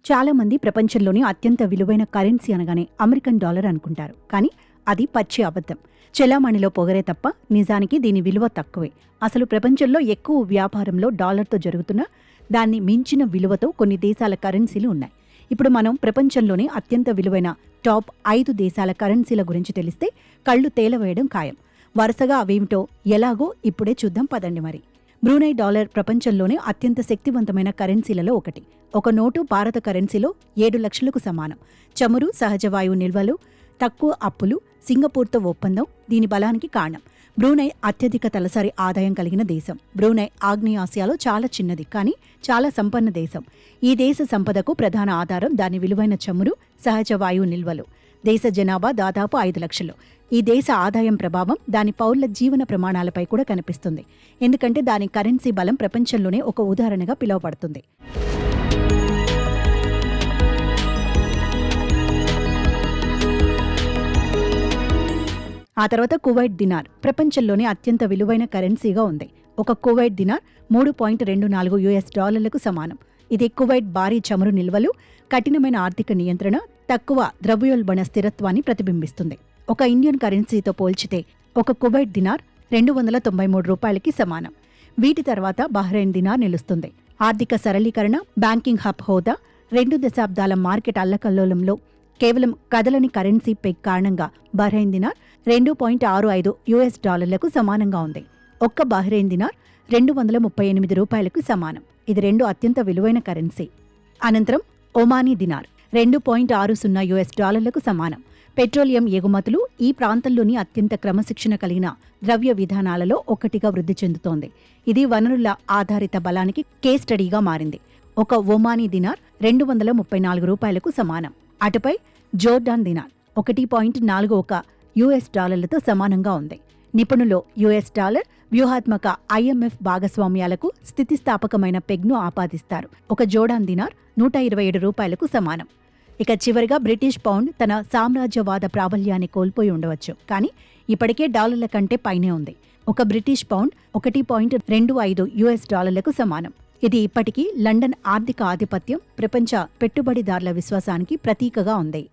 చాలామంది ప్రపంచంలోని అత్యంత విలువైన కరెన్సీ అనగానే అమెరికన్ డాలర్ అనుకుంటారు. కానీ అది పచ్చి అబద్ధం. చెలామణిలో పొగరే తప్ప నిజానికి దీని విలువ తక్కువే. అసలు ప్రపంచంలో ఎక్కువ వ్యాపారంలో డాలర్తో జరుగుతున్న దాన్ని మించిన విలువతో కొన్ని దేశాల కరెన్సీలు ఉన్నాయి. ఇప్పుడు మనం ప్రపంచంలోని అత్యంత విలువైన టాప్ 5 దేశాల కరెన్సీల గురించి తెలిస్తే కళ్ళు తేలవేయడం ఖాయం. వరుసగా అవేమిటో ఎలాగో ఇప్పుడే చూద్దాం పదండి మరి. బ్రూనై డాలర్ ప్రపంచంలోనే అత్యంత శక్తివంతమైన కరెన్సీలలో ఒకటి. ఒక నోటు భారత కరెన్సీలో 7 లక్షలకు సమానం. చమురు, సహజ వాయువు నిల్వలు, తక్కువ అప్పులు, సింగపూర్తో ఒప్పందం దీని బలానికి కారణం. బ్రూనై అత్యధిక తలసరి ఆదాయం కలిగిన దేశం. బ్రూనై ఆగ్నేయాసియాలో చాలా చిన్నది కానీ చాలా సంపన్న దేశం. ఈ దేశ సంపదకు ప్రధాన ఆధారం దాని విలువైన చమురు, సహజ వాయువు నిల్వలు. దేశ జనాభా దాదాపు 5 లక్షలు. ఈ దేశ ఆదాయం ప్రభావం దాని పౌరుల జీవన ప్రమాణాలపై కూడా కనిపిస్తుంది. ఎందుకంటే దాని కరెన్సీ బలం ప్రపంచంలోనే ఒక ఉదాహరణగా పిలువబడుతుంది. ఆ తర్వాత కువైట్ దినార్ ప్రపంచంలోనే అత్యంత విలువైన కరెన్సీగా ఉంది. ఒక కువైట్ దినార్ $3.24 సమానం. ఇది కువైట్ భారీ చమురు నిల్వలు, కఠినమైన ఆర్థిక నియంత్రణ, తక్కువ ద్రవ్యోల్బణ స్థిరత్వాన్ని ప్రతిబింబిస్తుంది. ఒక ఇండియన్ కరెన్సీతో పోల్చితే ఒక కువైట్ దినార్ $293కి సమానం. వీటి తర్వాత బహ్రెయిన్ దినార్ నిలుస్తుంది. ఆర్థిక సరళీకరణ, బ్యాంకింగ్ హబ్ హోదా, 2 దశాబ్దాల మార్కెట్ అల్లకల్లోలంలో కేవలం కదలని కరెన్సీ పెగ్ కారణంగా బహ్రెయిన్ దినార్ $2.65 సమానంగా ఉంది. ఒక్క బహ్రెయిన్ దినార్ $238కు సమానం. ఇది 2 అత్యంత విలువైన కరెన్సీ. అనంతరం ఒమానీ దినార్ $2.60కు సమానం. పెట్రోలియం ఎగుమతులు ఈ ప్రాంతంలోని అత్యంత క్రమశిక్షణ కలిగిన ద్రవ్య విధానాలలో ఒకటిగా వృద్ధి చెందుతోంది. ఇది వనరుల ఆధారిత బలానికి కేస్ స్టడీగా మారింది. ఒక ఒమానీ దినార్ $234కు సమానం. అటుపై జోర్డాన్ దినార్ $1.41 సమానంగా ఉంది. నిపుణులు US డాలర్ వ్యూహాత్మక IMF భాగస్వామ్యాలకు స్థితిస్థాపకమైన పెగ్ను ఆపాదిస్తారు. ఒక జోర్డాన్ దినార్ $127కు సమానం. ఇక చివరిగా బ్రిటిష్ పౌండ్ తన సామ్రాజ్యవాద ప్రాబల్యాన్ని కోల్పోయి ఉండవచ్చు, కానీ ఇప్పటికే డాలర్ల కంటే పైనే ఉంది. ఒక బ్రిటిష్ పౌండ్ $1.25కు సమానం. ఇది ఇప్పటికీ లండన్ ఆర్థిక ఆధిపత్యం, ప్రపంచ పెట్టుబడిదారుల విశ్వాసానికి ప్రతీకగా ఉంది.